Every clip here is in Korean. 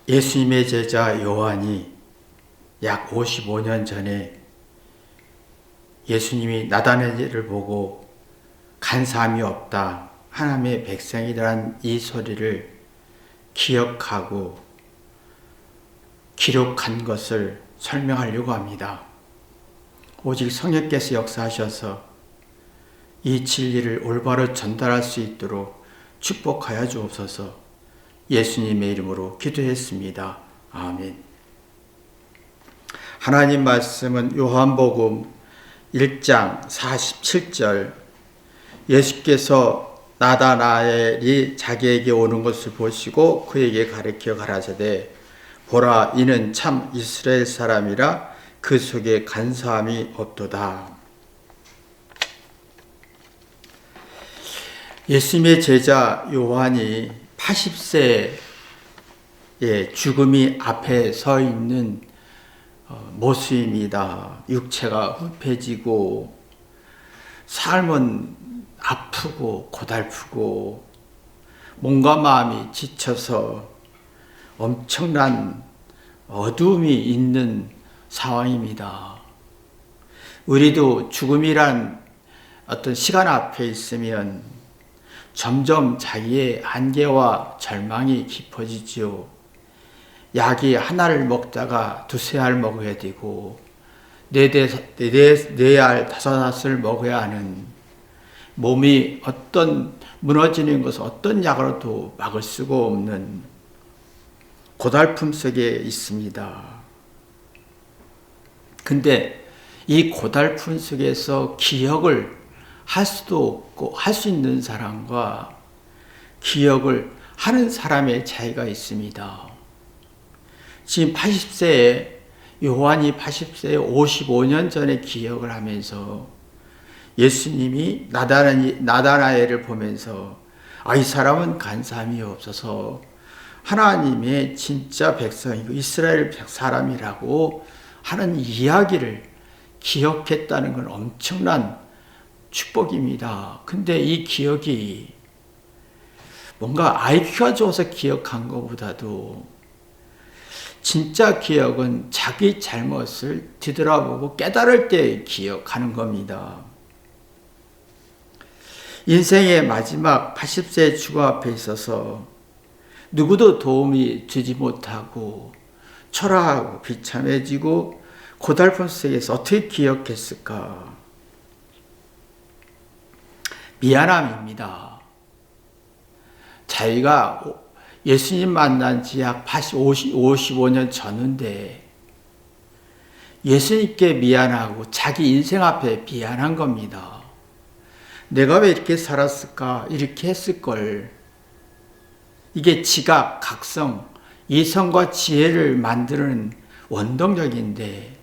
예수님의 제자 요한이 약 55년 전에 예수님이 나다나엘을 보고 간사함이 없다, 하나님의 백성이라는 이 소리를 기억하고 기록한 것을 설명하려고 합니다. 오직 성령께서 역사하셔서 이 진리를 올바로 전달할 수 있도록 축복하여 주옵소서. 예수님의 이름으로 기도했습니다. 아멘. 하나님 말씀은 요한복음 1장 47절, 예수께서 나다나엘이 자기에게 오는 것을 보시고 그에게 가르쳐 가라사대, 보라, 이는 참 이스라엘 사람이라 그 속에 간사함이 없도다. 예수님의 제자 요한이 80세의 죽음이 앞에 서 있는 모습입니다. 육체가 흡해지고 삶은 아프고 고달프고 몸과 마음이 지쳐서 엄청난 어두움이 있는 상황입니다. 우리도 죽음이란 어떤 시간 앞에 있으면 점점 자기의 한계와 절망이 깊어지지요. 약이 하나를 먹다가 두세 알 먹어야 되고 네 알, 다섯 알을 먹어야 하는, 몸이 어떤 무너지는 것을 어떤 약으로도 막을 수가 없는 고달픔 속에 있습니다. 근데 이 고달픔 속에서 기억을 할 수도 없고 할 수 있는 사람과 기억을 하는 사람의 차이가 있습니다. 지금 80세에 요한이 80세에 55년 전에 기억을 하면서 예수님이 나다나엘을 보면서 이 사람은 간사함이 없어서 하나님의 진짜 백성이고 이스라엘 사람이라고 하는 이야기를 기억했다는 건 엄청난 축복입니다. 근데 이 기억이 뭔가 IQ가 좋아서 기억한 것보다도 진짜 기억은 자기 잘못을 뒤돌아보고 깨달을 때 기억하는 겁니다. 인생의 마지막 80세의 죽음 앞에 있어서 누구도 도움이 주지 못하고 초라하고 비참해지고 고달픈 속에서 어떻게 기억했을까? 미안함입니다. 자기가 예수님 만난 지 약 55년 전인데 예수님께 미안하고 자기 인생 앞에 미안한 겁니다. 내가 왜 이렇게 살았을까? 이렇게 했을걸. 이게 지각, 각성, 이성과 지혜를 만드는 원동력인데,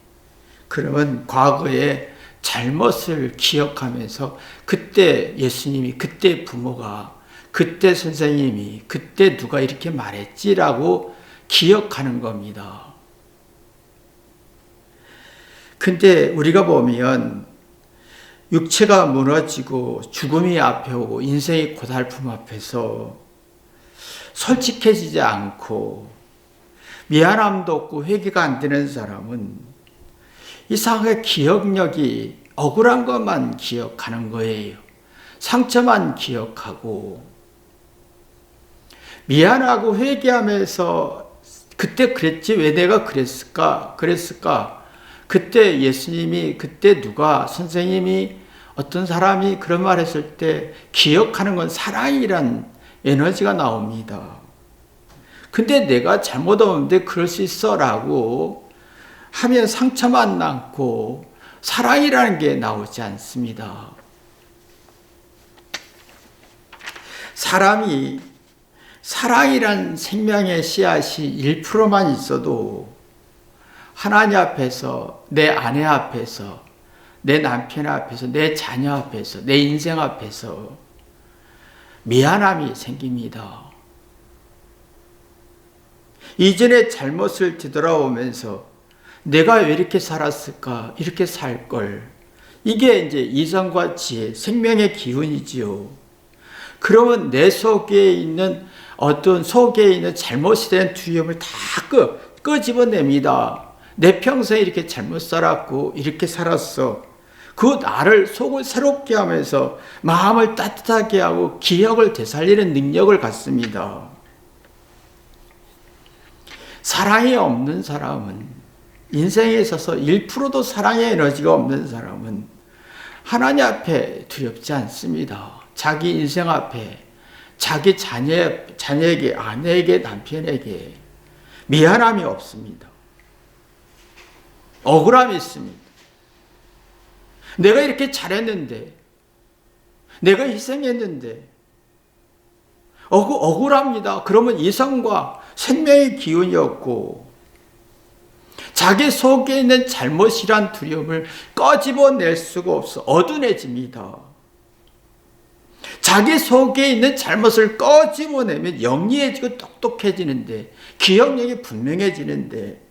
그러면 과거에 잘못을 기억하면서 그때 예수님이, 그때 부모가, 그때 선생님이, 그때 누가 이렇게 말했지라고 기억하는 겁니다. 근데 우리가 보면 육체가 무너지고 죽음이 앞에 오고 인생의 고달픔 앞에서 솔직해지지 않고 미안함도 없고 회개가 안 되는 사람은 이상하게 기억력이 억울한 것만 기억하는 거예요. 상처만 기억하고, 미안하고 회개하면서 그때 그랬지, 왜 내가 그랬을까? 그때 예수님이, 그때 누가, 선생님이, 어떤 사람이 그런 말 했을 때 기억하는 건 사랑이란 에너지가 나옵니다. 근데 내가 잘못 없는데 그럴 수 있어 라고 하면 상처만 남고 사랑이라는 게 나오지 않습니다. 사람이 사랑이란 생명의 씨앗이 1%만 있어도 하나님 앞에서, 내 아내 앞에서, 내 남편 앞에서, 내 자녀 앞에서, 내 인생 앞에서 미안함이 생깁니다. 이전의 잘못을 뒤돌아오면서 내가 왜 이렇게 살았을까? 이렇게 살 걸. 이게 이제 이성과 지혜, 생명의 기운이지요. 그러면 내 속에 있는 어떤 속에 있는 잘못이 된 두려움을 다 끄집어냅니다. 내 평생에 이렇게 잘못 살았고 이렇게 살았어. 그 나를 속을 새롭게 하면서 마음을 따뜻하게 하고 기억을 되살리는 능력을 갖습니다. 사랑이 없는 사람은, 인생에 있어서 1%도 사랑의 에너지가 없는 사람은 하나님 앞에 두렵지 않습니다. 자기 인생 앞에, 자기 자녀에게, 아내에게, 남편에게 미안함이 없습니다. 억울함이 있습니다. 내가 이렇게 잘했는데, 내가 희생했는데, 억울합니다. 그러면 이성과 생명의 기운이 없고, 자기 속에 있는 잘못이란 두려움을 꺼집어낼 수가 없어 어두워집니다. 자기 속에 있는 잘못을 꺼집어내면 영리해지고 똑똑해지는데, 기억력이 분명해지는데,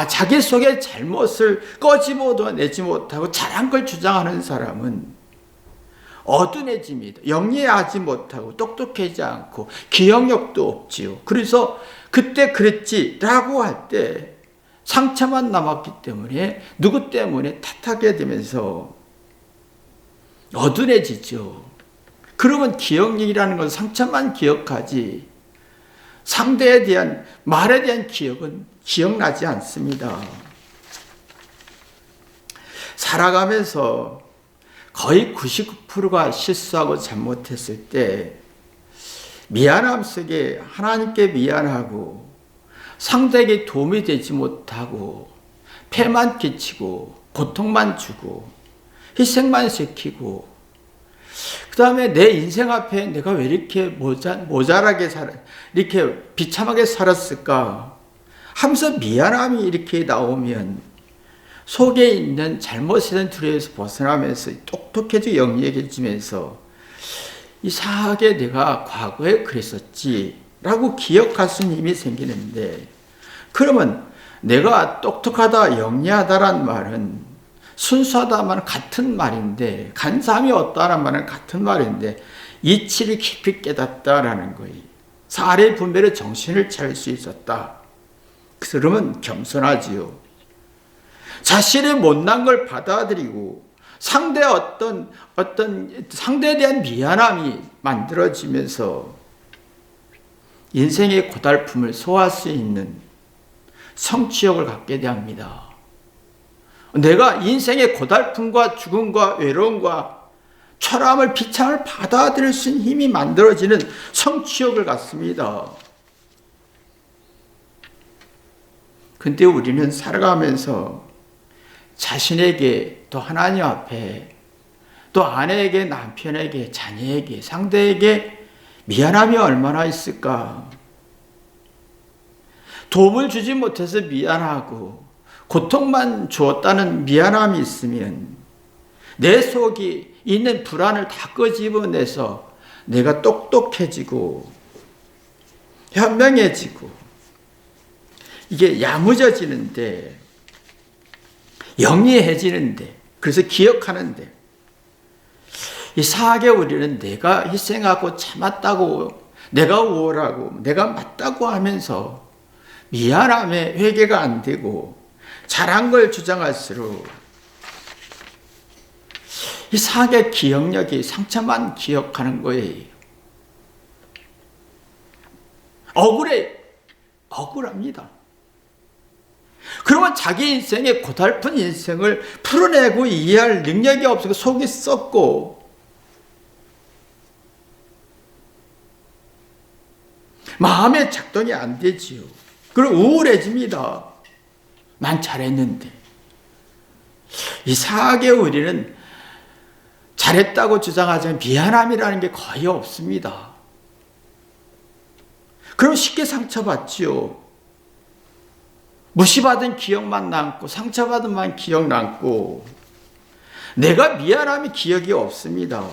자기 속의 잘못을 꺼집어내지 못하고 잘한 걸 주장하는 사람은 어두워집니다. 영리하지 못하고 똑똑하지 않고 기억력도 없지요. 그래서 그때 그랬지라고 할 때 상처만 남았기 때문에 누구 때문에 탓하게 되면서 어두워지죠. 그러면 기억력이라는 건 상처만 기억하지 상대에 대한 말에 대한 기억은 기억나지 않습니다. 살아가면서 거의 99%가 실수하고 잘못했을 때 미안함 속에 하나님께 미안하고 상대에게 도움이 되지 못하고 폐만 끼치고 고통만 주고 희생만 시키고 그 다음에 내 인생 앞에 내가 왜 이렇게 모자라게 이렇게 비참하게 살았을까 하면서 미안함이 이렇게 나오면 속에 있는 잘못에 대한 두려움에서 벗어나면서 똑똑해지고 영리해지면서 이상하게 내가 과거에 그랬었지 라고 기억할 수 있는 힘이 생기는데, 그러면 내가 똑똑하다 영리하다란 말은 순수하다만 같은 말인데, 간사함이 없다는 말은 같은 말인데 이치를 깊이 깨닫다라는 거예요. 사례 분별의 정신을 차릴 수 있었다. 그러면 겸손하지요. 자신의 못난 걸 받아들이고 상대의 어떤 상대에 대한 미안함이 만들어지면서 인생의 고달픔을 소화할 수 있는 성취욕을 갖게 됩니다. 내가 인생의 고달픔과 죽음과 외로움과 초라함을 비참을 받아들일 수 있는 힘이 만들어지는 성취욕을 갖습니다. 근데 우리는 살아가면서 자신에게 또 하나님 앞에 또 아내에게 남편에게 자녀에게 상대에게 미안함이 얼마나 있을까? 도움을 주지 못해서 미안하고 고통만 주었다는 미안함이 있으면 내 속이 있는 불안을 다 끄집어내서 내가 똑똑해지고 현명해지고 이게 야무져지는데 영리해지는데 그래서 기억하는데 이상하게 우리는 내가 희생하고 참았다고 내가 우월하고 내가 맞다고 하면서 미안함에 회개가 안 되고 잘한 걸 주장할수록 이상하게 기억력이 상처만 기억하는 거예요. 억울합니다. 그러면 자기 인생의 고달픈 인생을 풀어내고 이해할 능력이 없고 속이 썩고 마음의 작동이 안 되지요. 그리고 우울해집니다. 난 잘했는데. 이상하게 우리는 잘했다고 주장하지만 미안함이라는 게 거의 없습니다. 그럼 쉽게 상처받지요. 무시받은 기억만 남고 상처받은 만 기억 남고 내가 미안함이 기억이 없습니다.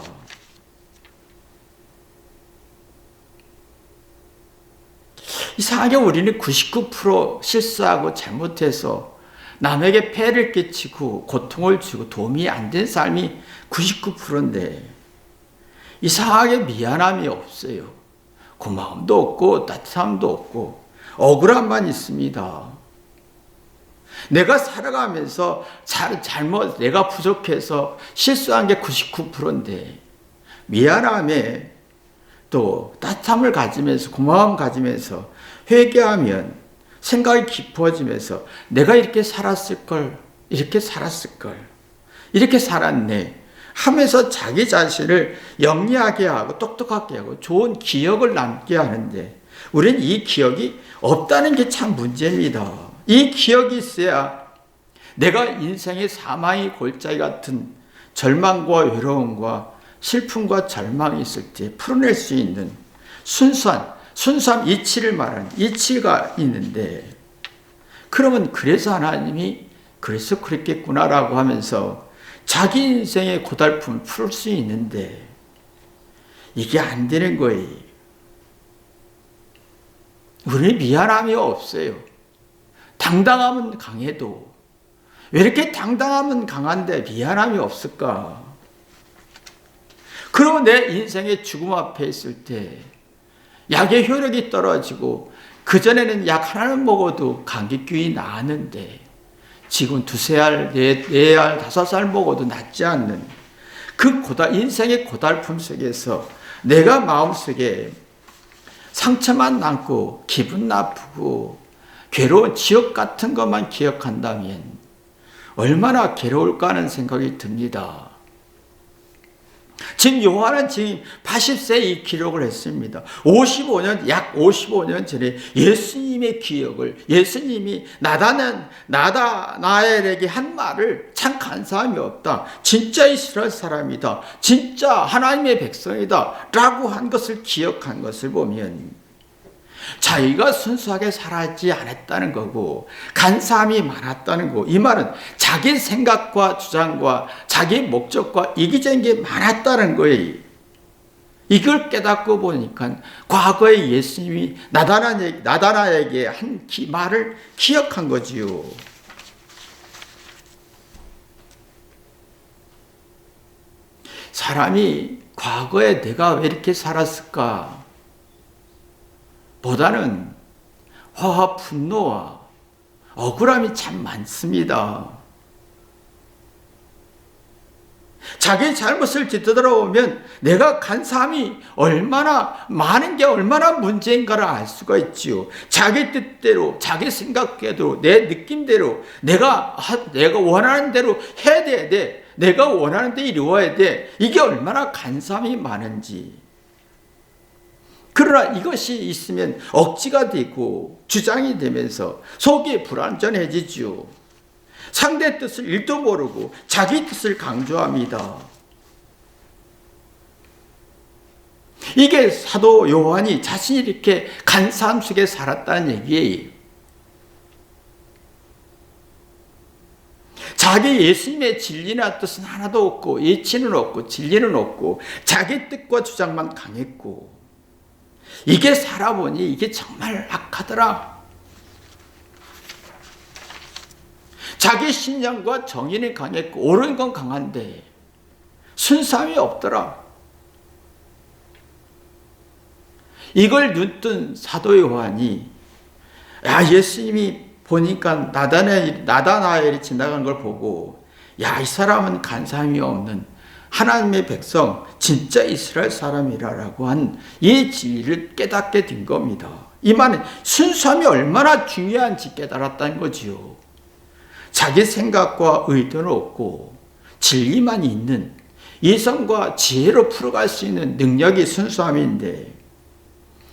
이상하게 우리는 99% 실수하고 잘못해서 남에게 폐를 끼치고 고통을 주고 도움이 안 된 삶이 99%인데 이상하게 미안함이 없어요. 고마움도 없고 따뜻함도 없고 억울함만 있습니다. 내가 살아가면서 잘못 내가 부족해서 실수한 게 99%인데 미안함에 또 따뜻함을 가지면서 고마움 가지면서 회개하면 생각이 깊어지면서 내가 이렇게 살았을 걸, 이렇게 살았을 걸, 이렇게 살았네 하면서 자기 자신을 영리하게 하고 똑똑하게 하고 좋은 기억을 남게 하는데 우리는 이 기억이 없다는 게 참 문제입니다. 이 기억이 있어야 내가 인생의 사망의 골짜기 같은 절망과 외로움과 슬픔과 절망이 있을 때 풀어낼 수 있는 순수함 이치를 말하는 이치가 있는데 그러면 그래서 하나님이 그래서 그랬겠구나라고 하면서 자기 인생의 고달픔을 풀 수 있는데 이게 안 되는 거예요. 우리는 미안함이 없어요. 당당함은 강해도 왜 이렇게 당당함은 강한데 미안함이 없을까? 그러면 내 인생의 죽음 앞에 있을 때 약의 효력이 떨어지고 그전에는 약 하나를 먹어도 감기균이 나았는데 지금 2살, 4살, 5살 먹어도 낫지 않는 그 인생의 고달픔 속에서 내가 마음속에 상처만 남고 기분 나쁘고 괴로운 지옥 같은 것만 기억한다면 얼마나 괴로울까 하는 생각이 듭니다. 지금 요한은 지금 80세 이 기록을 했습니다. 약 55년 전에 예수님의 기억을, 예수님이 나다나엘에게 한 말을 참 간사함이 없다. 진짜 이스라엘 사람이다. 진짜 하나님의 백성이다. 라고 한 것을 기억한 것을 보면 자기가 순수하게 살지 않았다는 거고 간사함이 많았다는 거고 이 말은 자기 생각과 주장과 자기 목적과 이기적인 게 많았다는 거예요. 이걸 깨닫고 보니까 과거에 예수님이 나다나에게 한 말을 기억한 거지요. 사람이 과거에 내가 왜 이렇게 살았을까? 보다는 화와 분노와 억울함이 참 많습니다. 자기 잘못을 뒤돌아보면 내가 간사함이 얼마나 많은 게 얼마나 문제인가를 알 수가 있지요. 자기 뜻대로, 자기 생각대로, 내 느낌대로 내가 원하는 대로 해야 돼. 내가 원하는 데 이루어야 돼. 이게 얼마나 간사함이 많은지. 그러나 이것이 있으면 억지가 되고 주장이 되면서 속이 불안전해지죠. 상대 뜻을 1도 모르고 자기 뜻을 강조합니다. 이게 사도 요한이 자신이 이렇게 간사함 속에 살았다는 얘기예요. 자기 예수님의 진리나 뜻은 하나도 없고 이치는 없고 진리는 없고 자기 뜻과 주장만 강했고 이게 살아보니 이게 정말 악하더라. 자기 신념과 정의는 강했고 옳은 건 강한데 순수함이 없더라. 이걸 눈뜬 사도 요한이 예수님이 보니까 나다나엘이 지나간 걸 보고 이 사람은 간사함이 없는 하나님의 백성 진짜 이스라엘 사람이라고 한 이 진리를 깨닫게 된 겁니다. 이 말은 순수함이 얼마나 중요한지 깨달았다는 거지요. 자기 생각과 의도는 없고 진리만 있는 이성과 지혜로 풀어갈 수 있는 능력이 순수함인데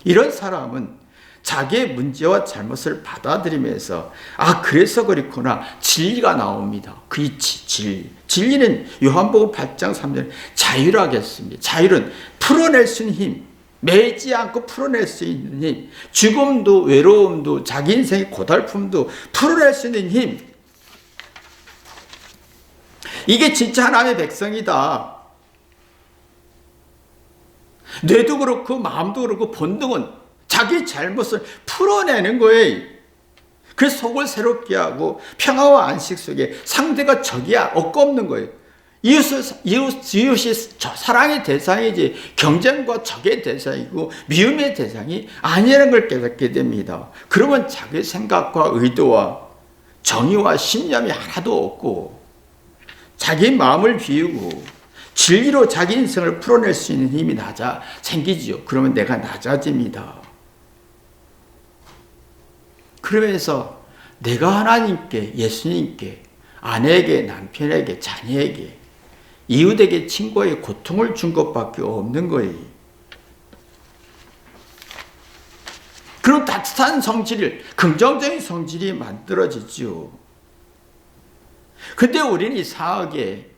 이런 사람은 자기의 문제와 잘못을 받아들이면서 그래서 그렇구나 진리가 나옵니다. 그 이치, 진리는 요한복음 8장 3절 자유라겠습니다. 자유는 풀어낼 수 있는 힘, 매지 않고 풀어낼 수 있는 힘, 죽음도 외로움도 자기 인생의 고달픔도 풀어낼 수 있는 힘, 이게 진짜 하나님의 백성이다. 뇌도 그렇고 마음도 그렇고 본능은 자기 잘못을 풀어내는 거예요. 그 속을 새롭게 하고 평화와 안식 속에 상대가 적이야 없고 없는 거예요. 이웃이 사랑의 대상이지 경쟁과 적의 대상이고 미움의 대상이 아니라는 걸 깨닫게 됩니다. 그러면 자기 생각과 의도와 정의와 신념이 하나도 없고 자기 마음을 비우고 진리로 자기 인생을 풀어낼 수 있는 힘이 생기지요. 그러면 내가 낮아집니다. 그러면서 내가 하나님께, 예수님께, 아내에게, 남편에게, 자녀에게, 이웃에게, 친구에게 고통을 준 것밖에 없는 거예요. 그런 따뜻한 성질, 긍정적인 성질이 만들어지죠. 근데 우리는 이상하게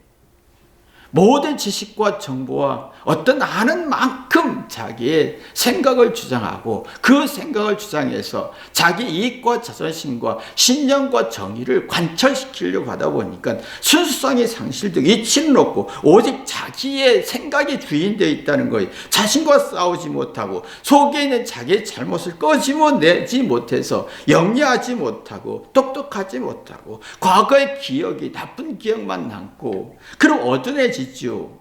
모든 지식과 정보와 어떤 아는 만큼 자기의 생각을 주장하고 그 생각을 주장해서 자기 이익과 자존심과 신념과 정의를 관철시키려고 하다 보니까 순수성이 상실되고 이치는 없고 오직 자기의 생각이 주인되어 있다는 거예요. 자신과 싸우지 못하고 속에 있는 자기의 잘못을 끄집어내지 못해서 영리하지 못하고 똑똑하지 못하고 과거의 기억이 나쁜 기억만 남고 그럼 어두워지죠.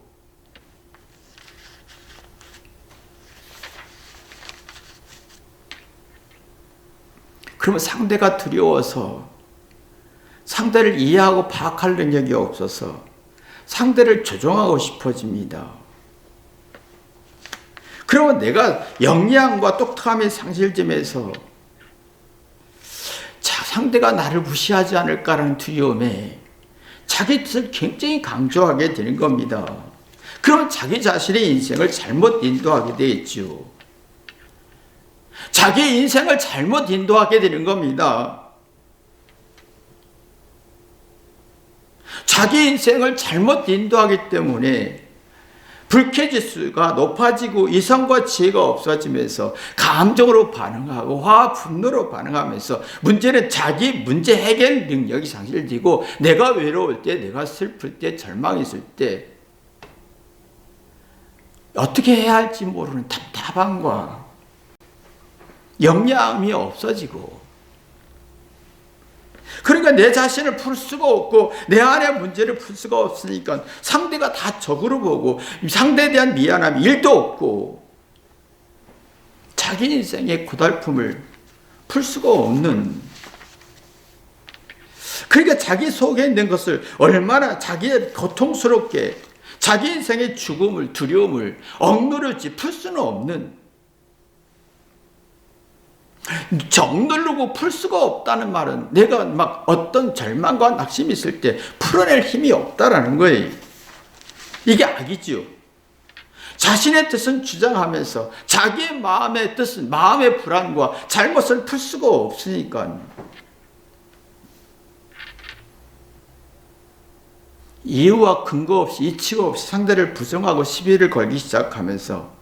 그러면 상대가 두려워서 상대를 이해하고 파악할 능력이 없어서 상대를 조종하고 싶어집니다. 그러면 내가 영리함과 똑똑함의 상실점에서 상대가 나를 무시하지 않을까라는 두려움에 자기 뜻을 굉장히 강조하게 되는 겁니다. 그럼 자기 자신의 인생을 잘못 인도하게 되겠죠. 자기 인생을 잘못 인도하게 되는 겁니다. 자기 인생을 잘못 인도하기 때문에 불쾌지수가 높아지고 이성과 지혜가 없어지면서 감정으로 반응하고 화와 분노로 반응하면서 문제는 자기 문제 해결 능력이 상실되고 내가 외로울 때, 내가 슬플 때, 절망했을 때 어떻게 해야 할지 모르는 답답함과 영리함이 없어지고 그러니까 내 자신을 풀 수가 없고 내 안의 문제를 풀 수가 없으니까 상대가 다 적으로 보고 상대에 대한 미안함이 1도 없고 자기 인생의 고달픔을 풀 수가 없는 그러니까 자기 속에 있는 것을 얼마나 자기의 고통스럽게 자기 인생의 죽음을 두려움을 억누를지 풀 수는 없는 억누르고 풀 수가 없다는 말은 내가 막 어떤 절망과 낙심이 있을 때 풀어낼 힘이 없다라는 거예요. 이게 악이지요. 자신의 뜻은 주장하면서 자기의 마음의 뜻은 마음의 불안과 잘못을 풀 수가 없으니까 이유와 근거 없이 이치가 없이 상대를 부정하고 시비를 걸기 시작하면서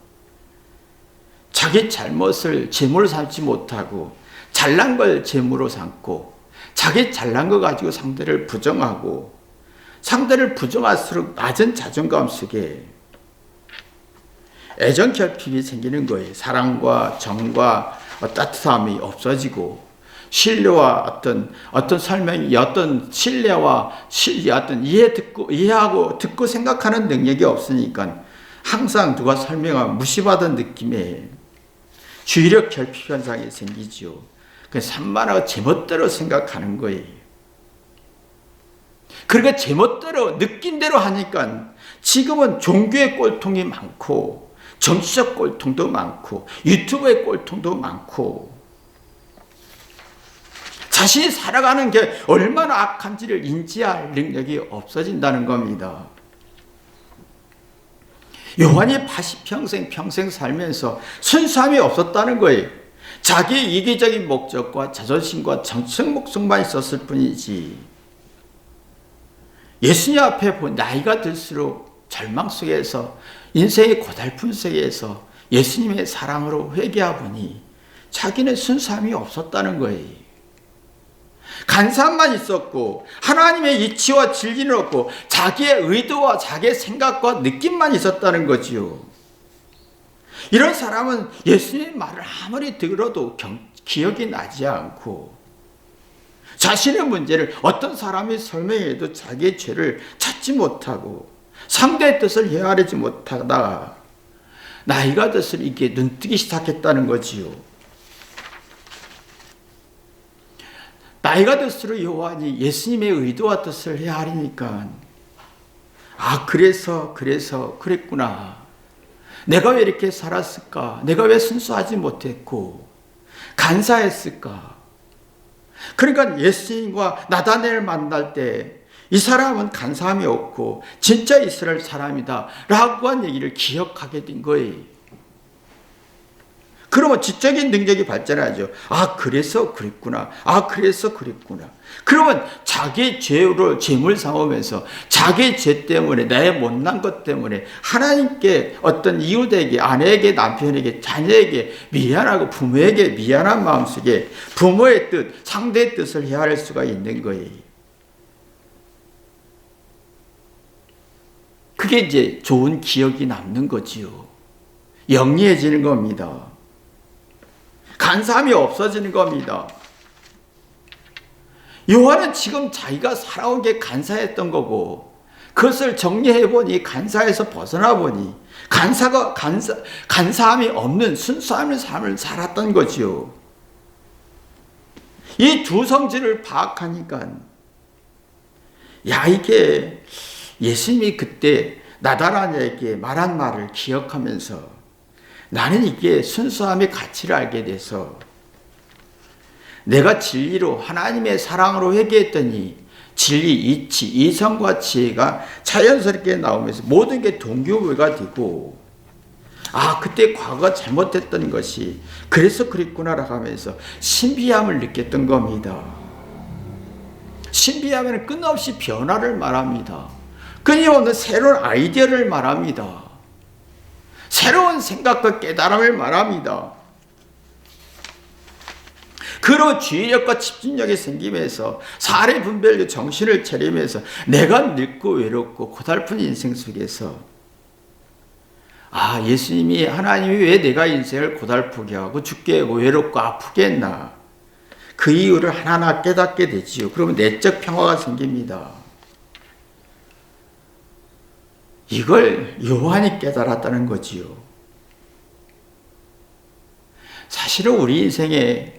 자기 잘못을 재물로 삼지 못하고 잘난 걸 재물로 삼고 자기 잘난 거 가지고 상대를 부정하고 상대를 부정할수록 낮은 자존감 속에 애정 결핍이 생기는 거예요. 사랑과 정과 따뜻함이 없어지고 신뢰와 어떤 설명이 어떤 신뢰와 어떤 이해하고 듣고 생각하는 능력이 없으니까 항상 누가 설명하면 무시받은 느낌에 주의력 결핍 현상이 생기지요. 산만하고 제멋대로 생각하는 거예요. 그러니까 제멋대로 느낀 대로 하니까 지금은 종교의 꼴통이 많고 정치적 꼴통도 많고 유튜브의 꼴통도 많고 자신이 살아가는 게 얼마나 악한지를 인지할 능력이 없어진다는 겁니다. 요한이 80평생 평생 살면서 순수함이 없었다는 거예요. 자기의 이기적인 목적과 자존심과 정치적 목적만 있었을 뿐이지 예수님 앞에 나이가 들수록 절망 속에서 인생의 고달픈 세계에서 예수님의 사랑으로 회개하보니 자기는 순수함이 없었다는 거예요. 간사함만 있었고 하나님의 이치와 진리는 없고 자기의 의도와 자기의 생각과 느낌만 있었다는 거지요. 이런 사람은 예수님의 말을 아무리 들어도 기억이 나지 않고 자신의 문제를 어떤 사람이 설명해도 자기의 죄를 찾지 못하고 상대의 뜻을 헤아리지 못하다가 나이가 들수록 이게 눈뜨기 시작했다는 거지요. 나이가 들수록 요한이 예수님의 의도와 뜻을 헤아리니까 그래서 그랬구나. 내가 왜 이렇게 살았을까? 내가 왜 순수하지 못했고 간사했을까? 그러니까 예수님과 나다나엘을 만날 때 이 사람은 간사함이 없고 진짜 이스라엘 사람이다 라고 한 얘기를 기억하게 된 거예요. 그러면 지적인 능력이 발전하죠. 그래서 그랬구나. 그래서 그랬구나. 그러면 자기 죄를 죄물 삼으면서 자기 죄 때문에 나의 못난 것 때문에 하나님께 어떤 이웃에게 아내에게 남편에게 자녀에게 미안하고 부모에게 미안한 마음속에 부모의 뜻 상대의 뜻을 헤아릴 수가 있는 거예요. 그게 이제 좋은 기억이 남는 거지요. 영리해지는 겁니다. 간사함이 없어지는 겁니다. 요한은 지금 자기가 살아온 게 간사했던 거고 그것을 정리해보니 간사에서 벗어나보니 간사함이 없는 순수함의 삶을 살았던 거지요. 이 두 성질을 파악하니까 이게 예수님이 그때 나다나엘에게 말한 말을 기억하면서 나는 이게 순수함의 가치를 알게 돼서 내가 진리로 하나님의 사랑으로 회개했더니 진리, 이치, 이성과 지혜가 자연스럽게 나오면서 모든 게 동기부여가 되고 그때 과거가 잘못했던 것이 그래서 그랬구나라고 하면서 신비함을 느꼈던 겁니다. 신비함에는 끝없이 변화를 말합니다. 끊임없는 새로운 아이디어를 말합니다. 새로운 생각과 깨달음을 말합니다. 그로 주의력과 집중력이 생기면서 사례 분별로 정신을 차리면서 내가 늙고 외롭고 고달픈 인생 속에서 예수님이 하나님이 왜 내가 인생을 고달프게 하고 죽게 하고 외롭고 아프게 했나 그 이유를 하나하나 깨닫게 되지요. 그러면 내적 평화가 생깁니다. 이걸 요한이 깨달았다는 거지요. 사실은 우리 인생에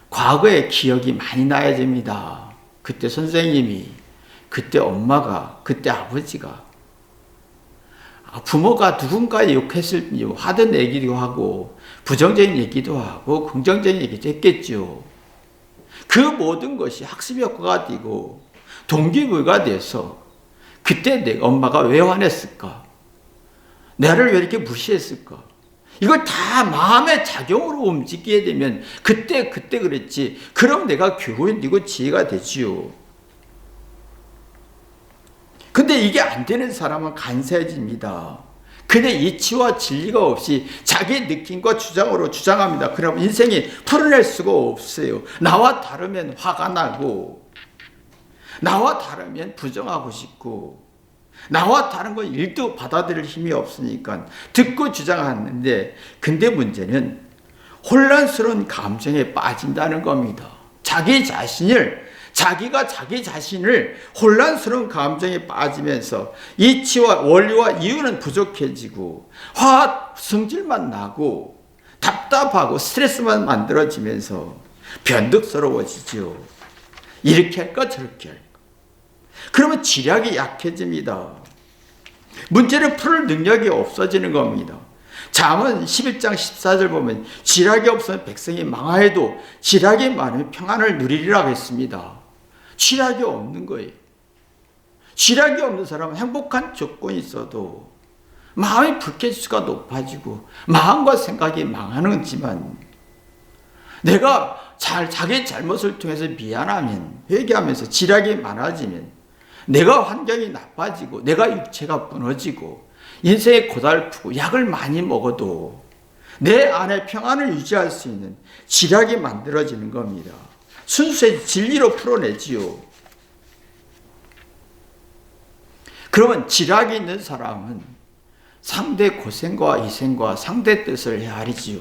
과거의 기억이 많이 나야 됩니다. 그때 선생님이, 그때 엄마가, 그때 아버지가, 부모가 누군가 욕했을 화든 얘기도 하고 부정적인 얘기도 하고 긍정적인 얘기도 했겠죠. 그 모든 것이 학습 효과가 되고 동기부여가 돼서 그때 내 엄마가 왜 화냈을까? 나를 왜 이렇게 무시했을까? 이걸 다 마음의 작용으로 움직이게 되면 그때 그랬지. 그럼 내가 교훈이 되고 지혜가 되지요. 근데 이게 안 되는 사람은 간사해집니다. 그의 이치와 진리가 없이 자기 느낌과 주장으로 주장합니다. 그럼 인생이 풀어낼 수가 없어요. 나와 다르면 화가 나고 나와 다르면 부정하고 싶고 나와 다른 건 일도 받아들일 힘이 없으니까 듣고 주장하는데 근데 문제는 혼란스러운 감정에 빠진다는 겁니다. 자기가 자기 자신을 혼란스러운 감정에 빠지면서 이치와 원리와 이유는 부족해지고 화학 성질만 나고 답답하고 스트레스만 만들어지면서 변덕스러워지죠. 이렇게 할까 저렇게 할까. 그러면 지략이 약해집니다. 문제를 풀 능력이 없어지는 겁니다. 잠언 11장 14절 보면 지략이 없으면 백성이 망하여도 지략이 많으면 평안을 누리리라고 했습니다. 지략이 없는 거예요. 지략이 없는 사람은 행복한 조건이 있어도 마음의 불쾌지수가 높아지고 마음과 생각이 망하는지만 내가 자기 잘못을 통해서 미안하면 회개하면서 지략이 많아지면 내가 환경이 나빠지고 내가 육체가 무너지고 인생이 고달프고 약을 많이 먹어도 내 안에 평안을 유지할 수 있는 지략이 만들어지는 겁니다. 순수의 진리로 풀어내지요. 그러면 지략이 있는 사람은 상대 고생과 희생과 상대 뜻을 헤아리지요.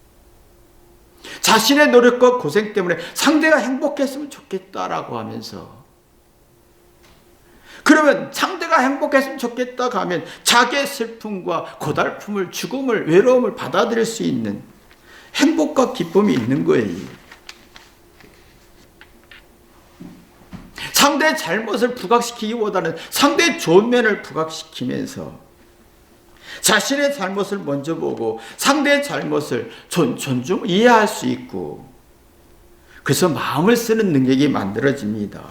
자신의 노력과 고생 때문에 상대가 행복했으면 좋겠다라고 하면서, 그러면 상대가 행복했으면 좋겠다고 하면 자기의 슬픔과 고달픔을, 죽음을, 외로움을 받아들일 수 있는 행복과 기쁨이 있는 거예요. 상대의 잘못을 부각시키기보다는 상대의 좋은 면을 부각시키면서 자신의 잘못을 먼저 보고 상대의 잘못을 존중, 이해할 수 있고, 그래서 마음을 쓰는 능력이 만들어집니다.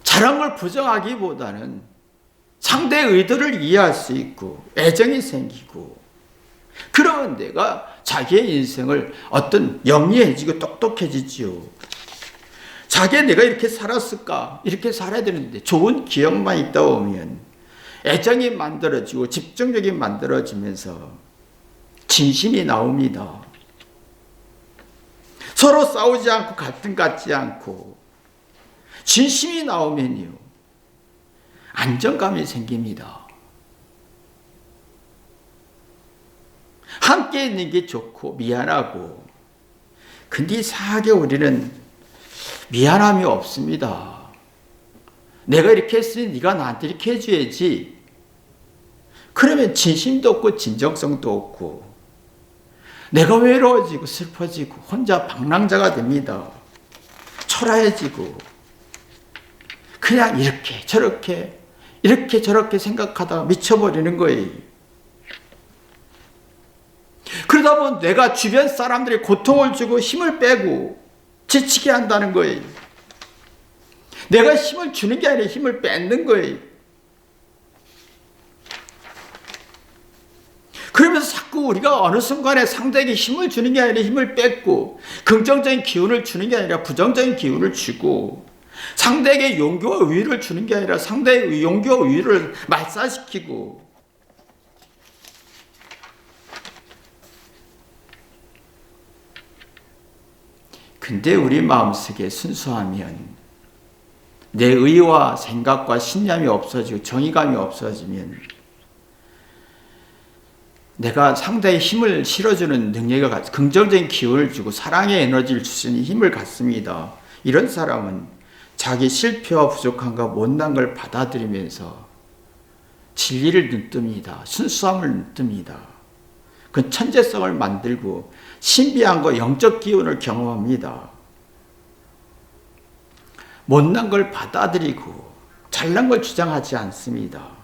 잘한 걸 부정하기보다는 상대의 의도를 이해할 수 있고 애정이 생기고, 그러면 내가 자기의 인생을 어떤 영리해지고 똑똑해지지요. 자기가 내가 이렇게 살았을까? 이렇게 살아야 되는데 좋은 기억만 있다 보면 애정이 만들어지고 집중력이 만들어지면서 진심이 나옵니다. 서로 싸우지 않고 갈등 갖지 않고 진심이 나오면요, 안정감이 생깁니다. 함께 있는 게 좋고 미안하고, 근데 이상하게 우리는 미안함이 없습니다. 내가 이렇게 했으니 네가 나한테 이렇게 해줘야지. 그러면 진심도 없고 진정성도 없고 내가 외로워지고 슬퍼지고 혼자 방랑자가 됩니다. 초라해지고 그냥 이렇게 저렇게 이렇게 저렇게 생각하다가 미쳐버리는 거예요. 그러다 보면 내가 주변 사람들이 고통을 주고 힘을 빼고 지치게 한다는 거예요. 내가 힘을 주는 게 아니라 힘을 뺏는 거예요. 그러면서 자꾸 우리가 어느 순간에 상대에게 힘을 주는 게 아니라 힘을 뺏고, 긍정적인 기운을 주는 게 아니라 부정적인 기운을 주고, 상대에게 용기와 위로를 주는 게 아니라 상대의 용기와 위로를 말살시키고, 근데 우리 마음속에 순수하면, 내 의와 생각과 신념이 없어지고 정의감이 없어지면 내가 상대의 힘을 실어주는 능력을 갖고 긍정적인 기운을 주고 사랑의 에너지를 줄 수 있는 힘을 갖습니다. 이런 사람은 자기 실패와 부족함과 못난 걸 받아들이면서 진리를 눈뜹니다. 순수함을 눈뜹니다. 그 천재성을 만들고 신비함과 영적 기운을 경험합니다. 못난 걸 받아들이고 잘난 걸 주장하지 않습니다.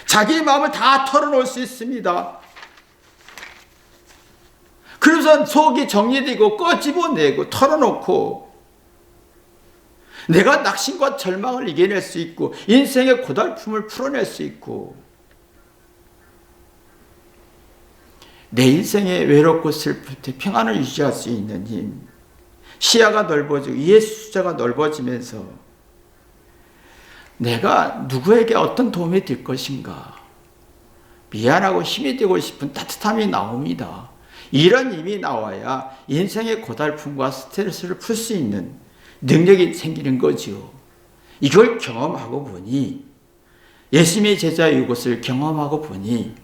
자기의 마음을 다 털어놓을 수 있습니다. 그래서 속이 정리되고 꺼집어내고 털어놓고 내가 낙심과 절망을 이겨낼 수 있고 인생의 고달픔을 풀어낼 수 있고 내 인생에 외롭고 슬플 때 평안을 유지할 수 있는 힘, 시야가 넓어지고 이해 숫자가 넓어지면서 내가 누구에게 어떤 도움이 될 것인가, 미안하고 힘이 되고 싶은 따뜻함이 나옵니다. 이런 힘이 나와야 인생의 고달픔과 스트레스를 풀 수 있는 능력이 생기는 거지요. 이걸 경험하고 보니, 예수님의 제자의 이것을 경험하고 보니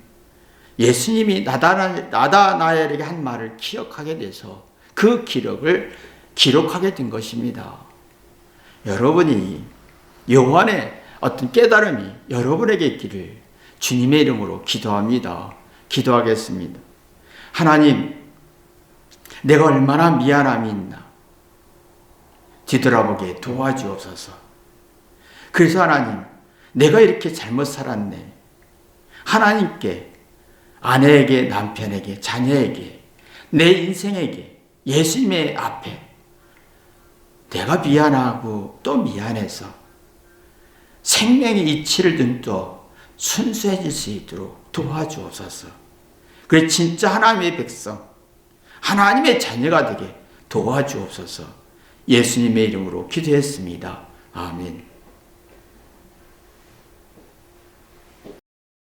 예수님이 나다나엘에게 한 말을 기억하게 돼서 그 기록을 기록하게 된 것입니다. 여러분이 영혼의 어떤 깨달음이 여러분에게 있기를 주님의 이름으로 기도합니다. 기도하겠습니다. 하나님, 내가 얼마나 미안함이 있나 뒤돌아보게 도와주옵소서. 그래서 하나님, 내가 이렇게 잘못 살았네. 하나님께, 아내에게, 남편에게, 자녀에게, 내 인생에게, 예수님의 앞에 내가 미안하고 또 미안해서 생명의 이치를 눈떠 순수해질 수 있도록 도와주옵소서. 그래 진짜 하나님의 백성, 하나님의 자녀가 되게 도와주옵소서. 예수님의 이름으로 기도했습니다. 아멘.